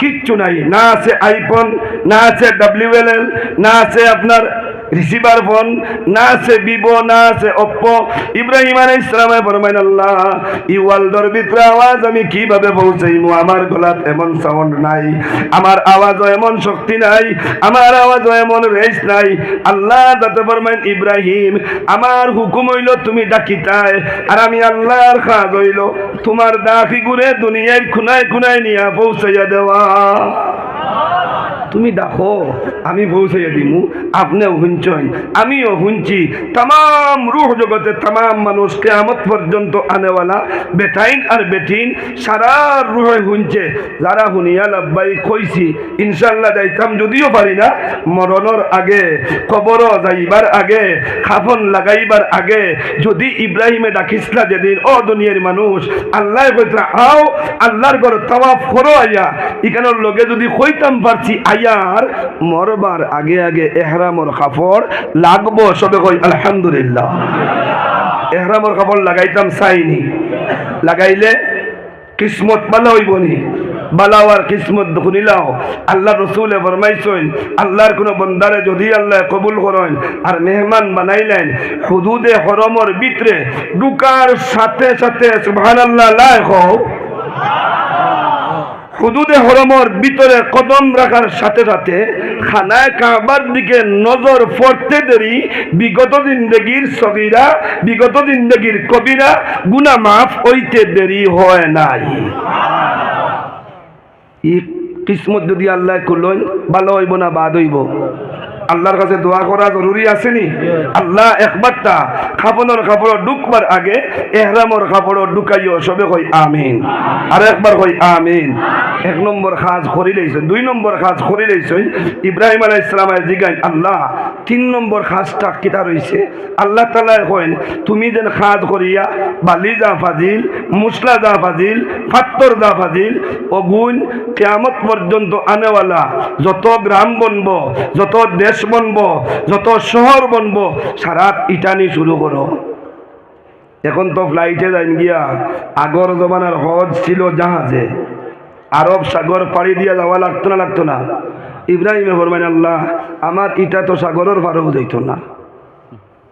কিচ্ছু নাই, না আছে আইফোন, না আছে WLL, না আছে আপনার রিসিভার ফোন না আছে, ভিভো না আছে ওপ্পো। ইব্রাহিম আলাইহিস সালামে ফরমাইন, আল্লাহ ই ওয়ার্ল্ডের ভিতরে আওয়াজ আমি কিভাবে পৌঁছাইমু? আমার গলাত এমন সাউন্ড নাই, আমার আওয়াজও এমন শক্তি নাই, আমার আওয়াজও এমন রেস নাই। আল্লাহ তাতে ফরমাইন, ইব্রাহিম আমার হুকুম হইল তুমি ডাকিতায়, আর আমি আল্লাহর কাজ হইল তোমার ডাকি ঘুরে দুনিয়ার খুনায় খুনায় নিয়ে পৌঁছাইয়া দেওয়া। তুমি ডাকো আমি পৌঁছাইয়া দিমু। আপনিও শুনছেন, আমিও শুনছি, তাম রুহ জগতে তাম মানুষ কিয়ামত পর্যন্ত আনেওয়ালা বেটাইন আর বেটিন সারা রুহে শুনছে। যারা শুনিয়া লাভবাই কইছি ইনশাল্লাহ যাইতাম, যদিও পারি না, মরণের আগে, কবর যাইবার আগে, খাফন লাগাইবার আগে যদি ইব্রাহিমে ডাকিসলা যেদিন, ও দুনিয়ার মানুষ আল্লাহ কইতা আও আল্লাহর ঘর তাওয়াফ করো আইয়া, এখানের লগে যদি কইতাম পারছি আয়ার মরবার আগে আগে এহরামর কাপড় লাগবো, সবে কই আলহামদুলিল্লাহ। এহরামর কাপড় লাগাইতাম চাইনি, লাগাইলে কিসমত ভালো হইবনি, বালাওয়ার কিসমত শুনিলাও। আল্লাহ রসুলে ফরমাইছেন, আল্লাহর কোন বন্দারে যদি আল্লাহ কবুল করেন আর মেহমান বানাইলেন, হুদুদে হরমর ভিতরে ঢুকার সাথে সাথে সুবহানাল্লাহ লা হও, হুদুদে হরমর ভিতরে কদম রাখার সাথে সাথে খানায় কাবার দিকে নজর পড়তে দেরি বিগত জিন্দগির সগীরা, বিগত জিন্দগির কবিরা গুনাহ মাফ হইতে দেরি হয় নাই। ই কিসমত যদি আল্লাহ করলেন, ভালো হইব না বাদ হইব? আল্লাহর কাছে দোয়া করা জরুরি আসেনি? আল্লাহ একবারটা খাপনের কাপড় ঢুকবার আগে এহরামর কাপড় ঢুকাইও, সবে কই আমিন, আর একবার কই আমিন। এক নম্বর কাজ করি লইছেন। 2 নম্বর কাজ করি লইছেন। ইব্রাহিম আলাইহিস সালামের জিগাই, আল্লাহ 3 নম্বর কাজটা কিতা রইছে? আল্লাহ তাআলা কইন, তুমি যেন কাজ করিয়া বালি যা ফাজিল, মুসলা যা ফাজিল, পাত্তর যা ফাজিল, অগুন কিয়ামত পর্যন্ত আনেওয়ালা যত গ্রাম বনবো, যত দেশ বনবো, যত শহর বনবো, সারা ইটানি শুরু করো। এখন তো ফ্লাইটে যাইন গিয়া, আগর জমানার হজ ছিল জাহাজে, আরব সাগর পাড়ি দিয়া যাওয়া লাগতো না? ইব্রাহিমে ফরমাইন, আল্লাহ আমার ইটা তো সাগরের পারেও যাইত না,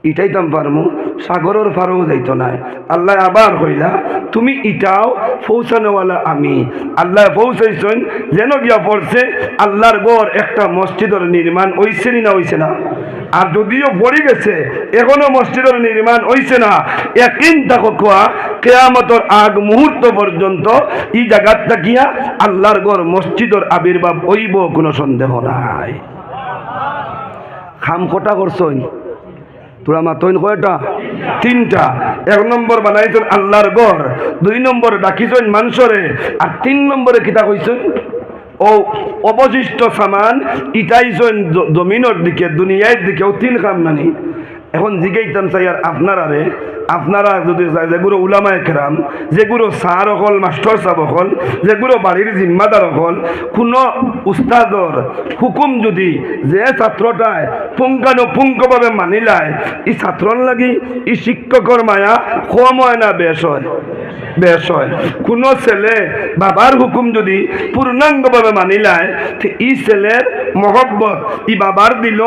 ইটাইতাম পারমু, সাগরের পারেও যাইত না। আল্লাহ আবার কইলা, তুমি ইটাও পৌঁছানোওয়ালা আমি। আল্লাহ পৌঁছাইছেন, যেন গিয়া পড়ছে আল্লাহর ঘর একটা মসজিদের নির্মাণ হইছে না হইছে না? আর যদিও পড়ে গেছে, এখনো মসজিদের নির্মাণ হইছে না। একদিন তাকে কোয়া কিয়ামতের আগ মুহূর্ত পর্যন্ত এই জায়গাটা গিয়া আল্লাহর ঘর মসজিদের আবির্ভাব হইব, কোনো সন্দেহ নাই। খাম কটা করছই তোরা মাতইন কয়টা? 3টা। 1 নম্বর বানাইছেন আল্লাহর ঘর, 2 নম্বর ডাকিছেন মানুষরে, আর 3 নম্বরে কিতা কইছেন? ও অবশিষ্ট সামান ইটাইছেন জমিনের দিকে, দুনিয়ার দিকেও 3 কাম নানি। এখন জিগাইতাম চাই আর আপনারা যদি যেগুলো উলামায়ে কেরাম, যেগুলো স্যার হল, মাস্টার সাহেব হল, যেগুলো বাড়ির জিম্মাদার হল, কোনো উস্তাদর হুকুম যদি যে ছাত্রটায় পুঙ্খানুপুঙ্খভাবে মানিলায়, এই ছাত্রর লাগি এই শিক্ষকর মায়া কম হয় না বেশ হয়? বেশ হয়। কোনো ছেলে বাবার হুকুম যদি পূর্ণাঙ্গভাবে মানিলায়, এই ছেলের মহব্বত ই বাবার দিল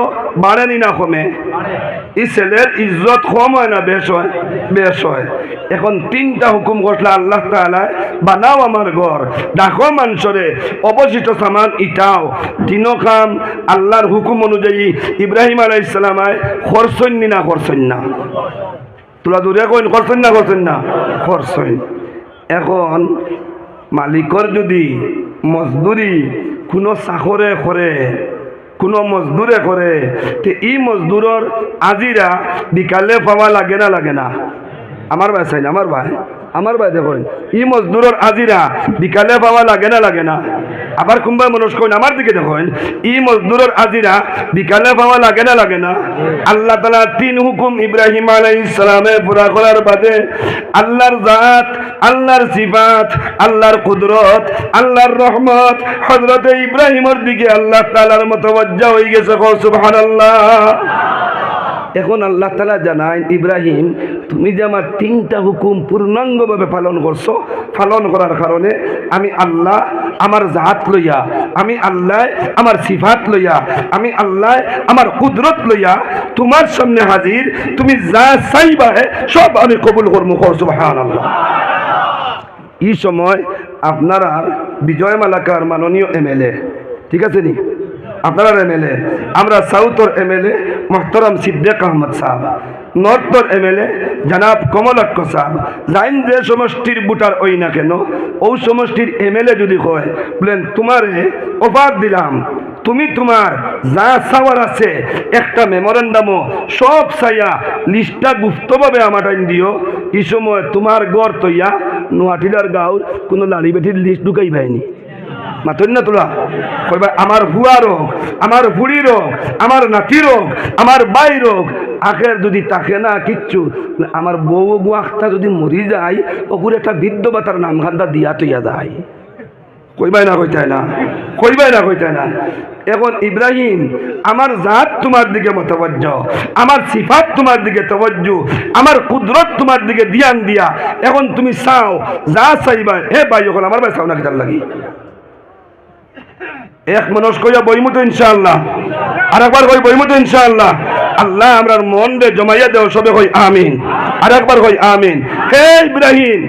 বাড়েনি না কমে? এই ছেলের ইজ্জত কম হয় না বেশ হয়? বেশ হয়। এখন 3টা হুকুম করলে আল্লাহ তাআলা, বানাও আমার ঘর, ডাকো মানুষরে, অবশিষ্ট সামান ইটাও। 3 কাম আল্লাহর হুকুম অনুযায়ী ইব্রাহিম আলাইহিস সালামায় করছেন না করছেন না? তোরা দূরে কইন, করছেন না করছেন না? করছেন। এখন মালিকর যদি মজদুরি কোনো চাকরে করে, কোনো মজদুরে করে, তে এই মজদুরর আজিরা বিকালে পাওয়া লাগে না লাগে না? আমার ভাই চাই না, আমার ভাই দেখেন, ই মজদুরর আজিরা বিকালে পাওয়া লাগে না লাগে না? আবার কোনবা মানুষ কইন, আমার দিকে দেখেন, ই মজদুরর আজিরা বিকালে পাওয়া লাগে না লাগে না? আল্লাহ তাআলা 3 হুকুম ইব্রাহিম আলাইহিস সালামে পুরা করার বাদে আল্লাহর জাত, আল্লাহর সিফাত, আল্লাহর কুদরত, আল্লাহর রহমত হযরত ইব্রাহিমের দিকে আল্লাহ তাআলার মুতাওয়াজ্জা হয়ে গেছে। সুবহানাল্লাহ। এখন আল্লাহ তাআলা জানায়, ইব্রাহিম তুমি যে আমার 3টা হুকুম পূর্ণাঙ্গভাবে পালন করছো, পালন করার কারণে আমি আল্লাহ আমার জাত লইয়া, আমি আল্লাহ আমার সিফাত লইয়া, আমি আল্লাহ আমার কুদরত লইয়া তোমার সামনে হাজির। তুমি যা চাইবা সব আমি কবুল করবো। সুবহানাল্লাহ। এই সময় আপনারা বিজয় মালাকার মাননীয় এমএলএ, ঠিক আছে নি, আপনারা এমএলএ, আমরা সাউথর এমএলএ মোহতরম সিদ্দিক আহমদ সাহেব, নর্থর এমএলএ জনাব কমলাক্ষ সাহেব, যাইন যে সমষ্টির বুটার ওই না কেন, ও সমষ্টির এমএলএ যদি হয় বলেন তোমারে অফার দিলাম, তুমি তোমার যা চাওয়ার আছে একটা মেমোরেন্ডামও সব চাইয়া লিস্টটা গুপ্তভাবে আমার দিও। এই সময় তোমার গড় তৈয়া নোয়াটিলার গাঁওর কোনো লাড়ি বেটির লিস্ট ঢুকাই পায়নি। মাতন না তোলা কইবা আমার হুয়া রোগ, আমার বুড়ি রোগ, আমার নাতি রোগ, আমার বাই রোগ, আখের যদি তাকে না কিচ্ছু, আমার বউ গুয়াখটা যদি মরি যায় ওগুলো একটা বৃদ্ধ বাতার নামখানটা দিয়া তৈয়া যায়। কইবাই না কইতাই না, কইবাই না কইতাই না। এখন ইব্রাহিম আমার জাত তোমার দিকে মতবজ্জ, আমার সিফাত তোমার দিকে তবজ্জ, আমার কুদরত তোমার দিকে ধ্যান দিয়া এখন তুমি চাও যা চাইবা। হে ভাই এখন আমার ভাই চাও না কিতার লাগি এক মানুষ কইয়া বইমতো ইনশাআল্লাহ, আর একবার কই বইমতো ইনশাআল্লাহ। আল্লাহ আমরার মন রে জমাইয়া দেও, সবে কই আমিন, আর একবার কই আমিন। হে ইব্রাহিম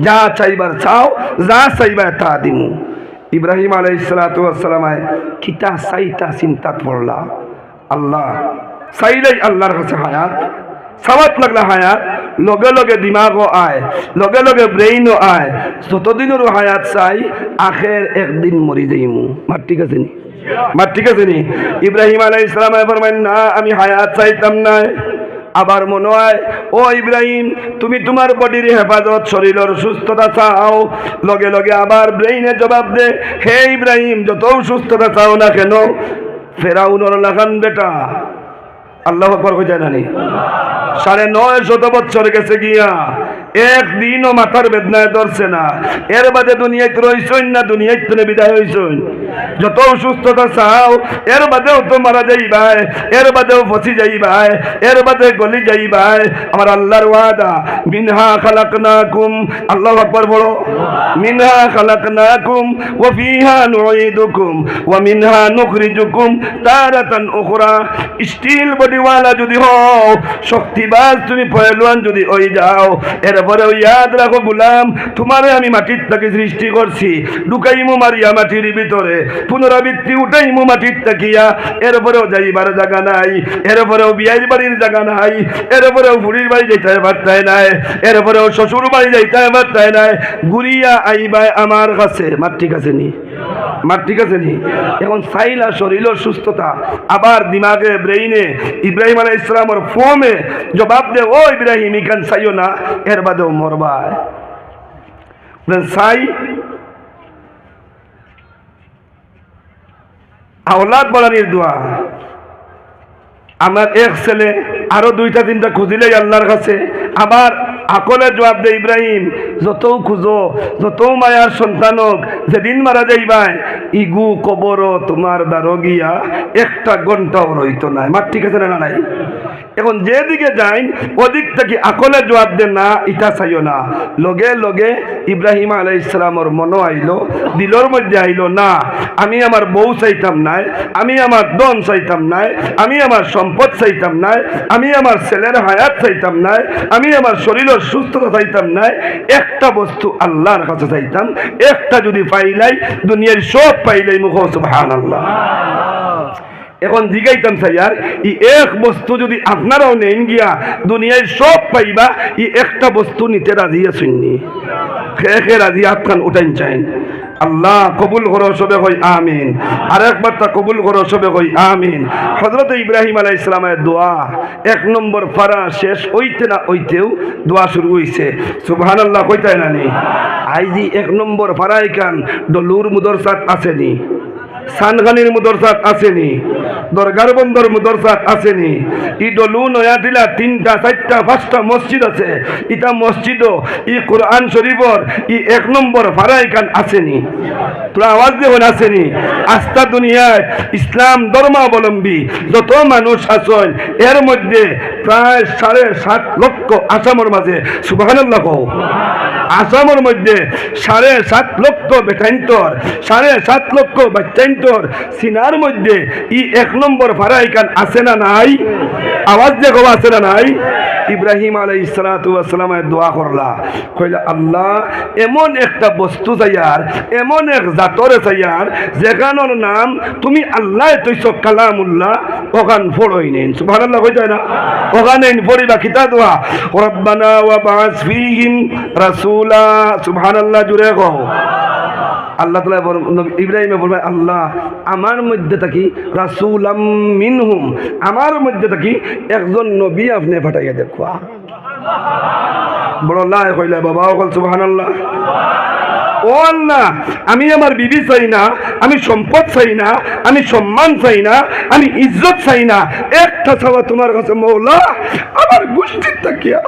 যা চাইবার চাও, যা চাইবা তা দিমু। ইব্রাহিম আলাইহিস সালাতু ওয়াস সালাম কিতা চাইতা চিন্তাত পড়লা, আল্লাহ চাইলেই আল্লাহর কাছে হায়াত, সাবাত লাগলা হায়াত, লগে লগে দিমাগও আয়, লগে লগে ব্রেইনও আয়। যতদিনেরও হায়াত চাই আখের একদিন মরি যাইমু। মার ঠিক আছে নি, মার ঠিক আছে নি। ইব্রাহিম আলাইহিস সালাম ফরমাইন না আমি হায়াত চাইতাম না। আবার মনে হয় ও ইব্রাহিম তুমি তোমার বডির হেফাজত, শরীরের সুস্থতা চাও, লগে লগে আবার ব্রেইনে জবাব দে হে ইব্রাহিম যত সুস্থতা চাও না কেন, ফেরাউনের লাগান বেটা আল্লাহ আকবার কই যায় নানি 950 বছর গেছে গিয়া একদিনও মাথার বেদনায় ধরছে না। এর বাদে দুনিয়ায় রইছই না, দুনিয়ায় তুমি বিদায় হইছই। যত সুস্থতা চাও এর বাদেও তো মারা যাইবাই, এর বাদেও ফসি যাইবাই, এর বাদে গলি যাইবাই। আমার আল্লাহর ওয়াদা মিনহা খালাকনাকুম, আল্লাহু আকবার বলো, মিনহা খালাকনাকুম ওয়া ফিহা নুঈদুকুম ওয়া মিনহা নুখরিজুকুম তারাতান উখরা। স্টিল বডিওয়ালা যদি হও, শক্তিবাজ তুমি পহলওয়ান যদি ওই যাও, এরপরেও ইয়াদ রাখো গুলাম তোমারে আমি মাটির থেকে সৃষ্টি করছি, ঢুকাইমু মারিয়া মাটির ভিতরে, পুনরাবৃত্তি উঠাইমু মাটির তাকিয়া। এরপরেও যাইবার জায়গা নাই, এরপরেও বিয়ের বাড়ির জায়গা নাই, এরপরেও বুড়ির বাড়ি যাইতে পারতাই নাই, এরপরেও শ্বশুর বাড়ি যাইতে পারতাই নাই, ঘুরিয়া আইবাই আমার কাছে। মার ঠিক আছে নি, মার ঠিক আছে নি। এখন চাইলা শরীরের সুস্থতা, আবার দিমাগে ব্রেইনে ইব্রাহিম আলাইহিস সালামের ফোমে জবাব দে ও ইব্রাহিম ইখান চাইও না, এর বাদেও মরবাই। চাই আওলাদ বলানির দোয়া। আমার এক ছেলে আরো 2টা-3টা খুঁজিলেই আল্লাহর কাছে। আবার আকলে জবাব দে ইব্রাহিম যত খুঁজো, যত মায়ার সন্তানক যেদিন মারা যাইবাই ইগু কবর তোমার দ্বারো গিয়া 1টা ঘন্টাও রইতো নাই। মার ঠিক আছে না নাই? এখন যেদিকে যাইন ওদিক থেকে আকলে জবাব দে না ইটা চাইও না। লগে লগে ইব্রাহিম আলাইহিস সালামের মনো আইলো, দিলর মধ্যে আইলো না আমি আমার বউ চাইতাম নাই, আমি আমার ধন চাইতাম নাই, আমি আমার সম্পদ চাইতাম নাই, আমি আমার ছেলের হায়াত চাইতাম নাই, আমি আমার শরীরের সুস্থতা চাইতাম নাই, একটা বস্তু আল্লাহর কাছে চাইতাম। একটা যদি পাইলাই দুনিয়ার সব পাইলাই মুখ সুবহানাল্লাহ। এখন জিগাইতাম স্যার ই এক বস্তু যদি আপনারাও নেন গিয়া দুনিয়ায় সব পাইবা, ই একটা বস্তু নিতে রাজি আছেননি? খে রাজি আপনার উঠাইন চাইন। আল্লাহ কবুল করো সবে কই আমিন। আর একবার তা কবুল করো সবে কই আমিন। হযরত ইব্রাহিম আলাইহিস সালামের দোয়া 1 নম্বর পারা শেষ হইতে না হইতেও দোয়া শুরু হইছে। সুবহানাল্লাহ কইতাই না নি? আইজি 1 নম্বর পারাই কান ডলুর মুদরসাত আসেনি, সানগানির মুদরসাত আসেনি, দরগার বন্দর মুদরসাত আসেনি ই ডলু নয়াটিলা 3টা 4টা 5টা মসজিদ আছে ইটা মসজিদও ই কোরআন শরীফর ই 1 নম্বর ফারাইকান আসেনি তোরা আওয়াজ দেবেন আসেনি আস্থা দুনিয়ায় ইসলাম ধর্মাবলম্বী যত মানুষ আছেন এর মধ্যে প্রায় 7.5 লক্ষ আসামের মাঝে সুবহানাল্লাহ কও আসামের মধ্যে 7.5 লক্ষ বেটাইন্তর 7.5 লক্ষ বাচ্চাইন্তর সিনার মধ্যে ই 1 নম্বর ফারাইকান আছে না নাই আওয়াজ দেখো আছে না নাই ইব্রাহিম আলাইহিস সালাতু ওয়াস সালামের দোয়া করলা কইলা আল্লাহ এমন একটা বস্তু চাইয়ার এমন এক জাতরে চাইয়ার যেখানোর নাম তুমি আল্লাহ তৈছো কালামুল্লাহ ওখান ফড়ই নেন সুবহানাল্লাহ কইতা না ওখানে পড়িবা কিতা দোয়া রব্বানা ওয়া বা'স ফীহিম রাসূলা সুবহানাল্লাহ জুড়ে কও আল্লাহ তাআলা ইব্রাহিমে বলবে আল্লাহ আমার মধ্যে থাকি রাসূলাম মিনহুম আমার মধ্যে থাকি একজন নবী আপনি পাঠাইয়া দেখবা বড় আল্লাহ কইলা বাবা কল সুবহানাল্লাহ ও আল্লাহ আমি আমার বিবি চাই না আমি সম্পদ চাই না আমি সম্মান চাই না আমি ইজ্জত চাই না একটা চাওয়া তোমার কাছে মওলা আমার গোষ্ঠীর তাকিয়া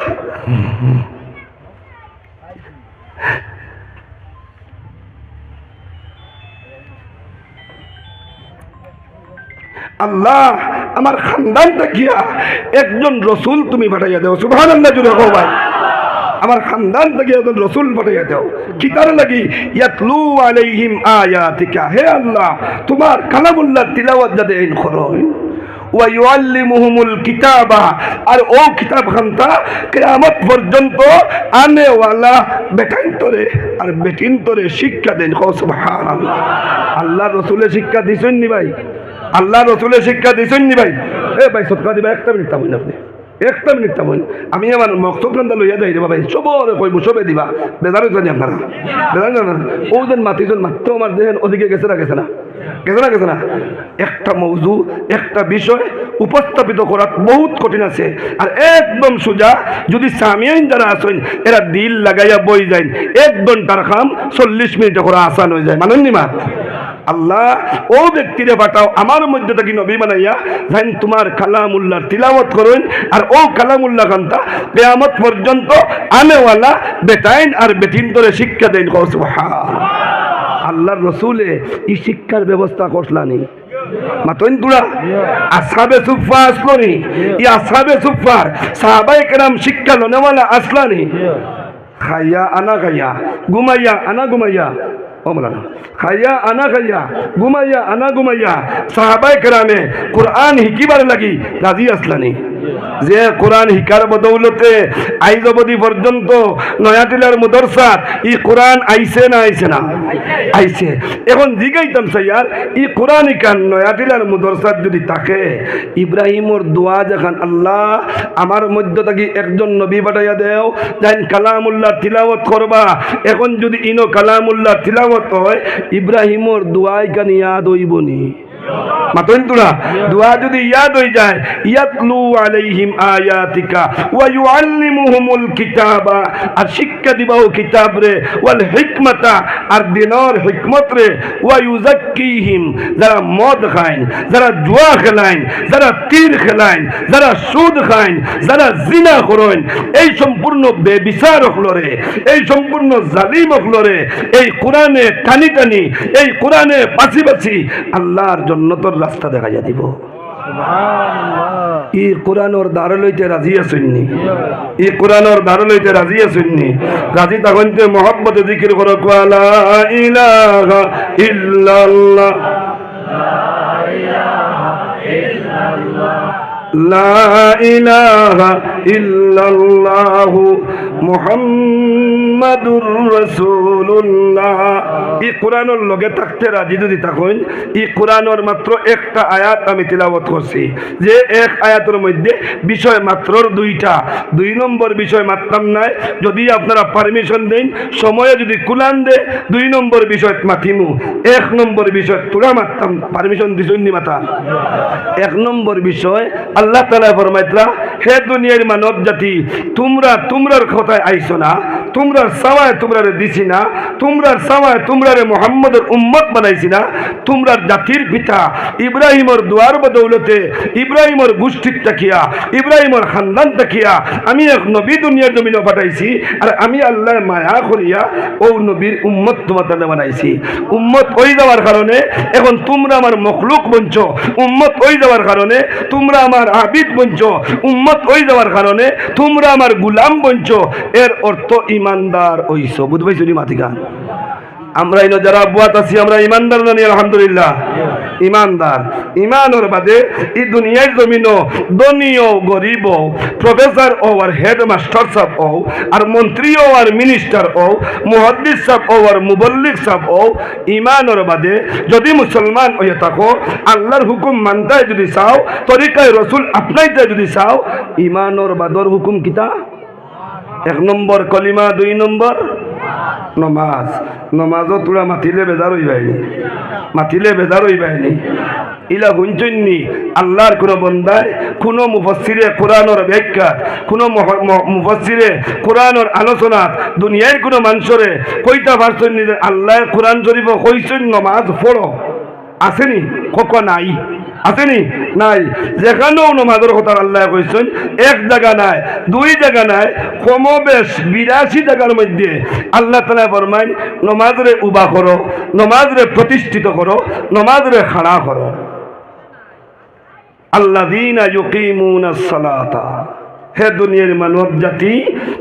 আল্লাহ আমার খানদান তাকিয়া একজন রসুল তুমি পাঠাইয়া দাও সুবহানাল্লাহ জুড়ে কও ভাই আমার খানদান থেকে একজন রসুল পাঠাইয়া দাও কি তার লাগি ইয়াতলু আলাইহিম আয়াতিকা হে আল্লাহ তোমার কালামুল্লাহ তিলাওয়াত যাতে ইন করো ওয়া ইউআল্লিমুহুমুল কিতাবা আর ও কিতাব খানতা কিয়ামত পর্যন্ত আনে ওয়ালা বেটাইন্তরে আর বেটিনতরে শিক্ষা দেন কও সুবহানাল্লাহ আল্লাহ রসুলের শিক্ষা দিছেন নি ভাই আল্লাহ রসুলের শিক্ষা দিছেন নি ভাই এ ভাই সৎকা দিবা একটা মিনিট থামুন আপনি একটা মিনিট থামুন আমি আমার মক্তব রান্দা লইয়া দেই রে বাবা সবরে কইব সবে দিবা বেজার হইছেন আপনারা বেজার না ওজন মাতিজন মাত্র আমার দেহের ওদিকে গেছে না গেছে না গেছে না একটা মৌজু একটা বিষয় উপস্থাপিত করা বহুত কঠিন আছে আর একদম সোজা যদি সামিয়াইন যারা আছেন এরা দিল লাগাইয়া বই যায় 1 ঘন্টার কাম 40 মিনিটে করা আসান হয়ে যায় মানেন নি মা আল্লাহ ও ব্যক্তিরে পাঠাও আমার মধ্যে থেকে নবী বানাইয়া যাইন তোমার কালামুল্লাহর তিলাওয়াত করেন আর ও কালামুল্লাহ কান্তা কিয়ামত পর্যন্ত আনেওয়ালা বেটাইন আর বেটিনতরে শিক্ষা দেন কও সুবহানাল্লাহ আল্লাহর রসুলে এই শিক্ষার ব্যবস্থা করছলানি মাতন তুরা আসহাবে সুফা আসলনি এই আসহাবে সুফার সাহাবায়ে কেরাম শিক্ষা লনেওয়ালা আসলানি খাইয়া আনা খাইয়া ঘুমাইয়া আনা ঘুমাইয়া ও মাওলানা খাইয়া আনা খাইয়া ঘুমাইয়া আনা ঘুমাইয়া সাহাবায়ে কেরামে কুরআন হিকিবার লাগি রাজি আসলানি যে কোরআন হিকার বদৌলতে আইজ অবধি পর্যন্ত নয়াটিলার মুদরসাত ই কোরআন আইছে না আইছে না আইছে এখন জিগাইতাম স্যার ই কোরআন হিকার নয়াটিলার মুদরসাত যদি থাকে ইব্রাহিমর দোয়া যখন আল্লাহ আমার মধ্য থেকে একজন নবী পাঠাইয়া দেও যাইন কালামুল্লাহ তিলাওয়াত করবা এখন যদি ইনো কালামুল্লাহ তিলাওয়াত হয় ইব্রাহিমর দোয়াই কান ইয়াদ হইবনি মাতন তুরা দোয়া যদি ইয়াদ হয়ে যায় ইয়াতলু আলাইহিম আয়াতিকা ওয়া ইউআল্লিমুহুমুল কিতাবা আর শিক্ষা দিবাও কিতাব রে ওয়াল হিকমাতা আর দিনের হিকমত রে ওয়া ইউযাক্কিহিম যারা মদ খায় যারা জুয়া খেলায় যারা তীর খেলায় যারা সুদ খায় যারা জিনা করেন এই সম্পূর্ণ বেবিচার হলরে এই সম্পূর্ণ জালিম হলরে এই কোরআনে টানি টানি এই কোরআনে পাছি পাছি আল্লাহর জন্নতর রাস্তা দেখা যা দিব ই কোরআনর দ্বার লইতে রাজি আসেননি ই কোরআনর দ্বার লইতে রাজি আসেননি রাজি তখনতে মহব্বতে জিকির করো লা ইলাহা ইল্লাল্লাহ লা ইলাহা ইল্লাল্লাহ মুহাম্মাদুর রাসূলুল্লাহ এই কোরআনের লগে থাকতে রাজি যদি থাকেন এই কোরআনের মাত্র একটা আয়াত আমি তিলাওয়াত করছি যে এক আয়াতের মধ্যে বিষয় মাত্র 2টা 2 নম্বর বিষয় মাত্রাম নাই যদি আপনারা পারমিশন দেন সময়ে যদি কুলান দে 2 নম্বর বিষয় মাতিমু 1 নম্বর বিষয় তোরা মাত্রাম পারমিশন দিছেন নি মাতা 1 নম্বর বিষয় আল্লাহ তাআলা ফরমাইতরা হে দুনিয়ার মানব জাতি তোমরার কথায় আইছো না তোমরা সাওয়ায় তোমরারে দিছি না, তোমরা সাওয়ায় তোমরারে মুহাম্মদের উম্মত বানাইছি না। তোমরা জাতির পিতা ইব্রাহিমর দুয়ার বদৌলতে, ইব্রাহিমর গোষ্ঠীর তাকিয়া, ইব্রাহিমর খানদান তাকিয়া আমি এক নবী দুনিয়ার জমিনে পাঠাইছি। আর আমি আল্লাহ মায়া করিয়া ও নবীর উম্মত তোমাদের বানাইছি। উম্মত হয়ে যাওয়ার কারণে এখন তোমরা আমার মখলুক বঞ্চ, উম্মত হয়ে যাওয়ার কারণে তোমরা আমার আবিদ বঞ্চ, উম্মত হয়ে যাওয়ার কারণে তোমরা আমার গুলাম বঞ্চ। এর অর্থ ইমানদার হইছ। বুঝ পাইছো নি মাতিকা? আমরা ইনো যারা বুয়াত আছি আমরা ইমানদার জানি আলহামদুলিল্লাহ। ইমানদার ইমানের বাদে এই দুনিয়ার জমিন ধনীয় গরিব প্রফেসর ও আর হেডমাস্টার সাহেব ও আর মন্ত্রী ও আর মিনিস্টার ও মুহাদ্দিস সাহেব ও আর মুবল্লিগ সাহেব ও ইমানের বাদে যদি মুসলমান হয়ে থাকো, আল্লাহর হুকুম মানতায় যদি চাও, তরিকায় রসুল আপনাইতে যদি চাও, ইমানের বাদর হুকুম কিতা? 1 নম্বর কলিমা, 2 নম্বর নমাজ। নমাজও তোরা মাতিলে বেজার হই বাইনি, মাতিলে বেজার হই বাইনি। ইলা গুঞ্জনি আল্লাহর কোন বন্দায়, কোন মুফাসসিরে কোরআনের ব্যাখ্যা, কোন মুফাসসিরে কোরআনের আলোচনা দুনিয়ার কোন মানুষরে কইতা পারছেন নি আল্লাহ কোরআন শরীফ কইছেন নমাজ পড়ো? আসেনি? কখ নাই। আসেনি? নাই। যেখানেও নমাজের কথা আল্লাহ কইছেন, এক জায়গা নাই, 2 জায়গা নাই, কমবেশ 82 জায়গার মধ্যে আল্লাহ তাআলা ফরমায় নমাজরে উবা করো, নমাজরে প্রতিষ্ঠিত করো, নমাজরে খাড়া করো। আল্লাযীনা ইউকিমুনাস সালাতা, হে দুনিয়ার মানব জাতি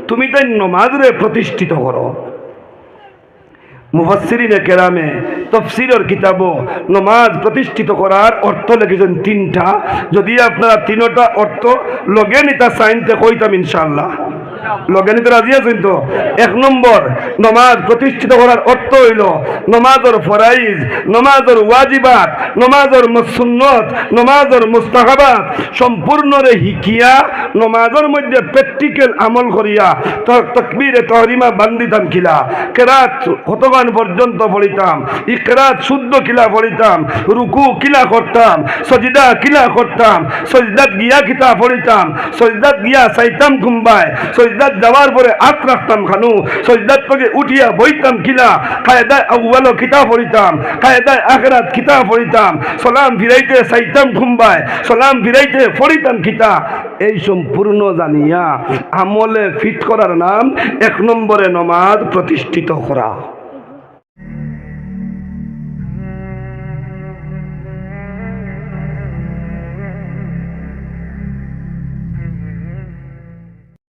তুমি তাই নমাজরে প্রতিষ্ঠিত করো। মুফাসসিরিনে কেরামে তাফসীরের কিতাবও নমাজ প্রতিষ্ঠিত করার অর্থ লিখেছেন 3টা। যদি আপনারা 3টা অর্থ লগে নিতা চাইতে কইতাম ইনশাআল্লাহ। লগে নিতে রাজি আছেন তো? 1 নম্বর নমাজ প্রতিষ্ঠিত করার অর্থ হইল নমাজের ফরাইজ, নমাজের ওয়াজিবাত, নমাজের সুন্নত, নমাজের মুস্তাহাবাত সম্পূর্ণরে হিকিয়া নমাজের মধ্যে প্র্যাকটিক্যাল আমল করিয়া তাকবীরে তাহরিমা বান্দিতাম কিলা, কেরাত কতগান পর্যন্ত পড়িতাম, ইকরাত শুদ্ধ কিলা পড়িতাম, রুকু কিলা করতাম, সজদা কিলা করতাম, সজদাত গিয়া কিতা পড়িতাম, সজদাত গিয়া চাইতাম ঘুমবায়, সজদাত যাওয়ার পরে হাত রাখতাম খানু, সজদাত থেকে উঠিয়া বইতাম কিলা, কায়দায় আউয়াল কিতাব পড়িতাম, কায়দায় আখরাত কিতাব পড়িতাম, সালাম ফিরাইতে চাইতাম ঘুমবায়, সালাম ফিরাইতে পড়িতাম কিতা। এই সম্পূর্ণ জানিয়া আমলে ফিট করার নাম 1 নম্বরে নমাজ প্রতিষ্ঠিত করা।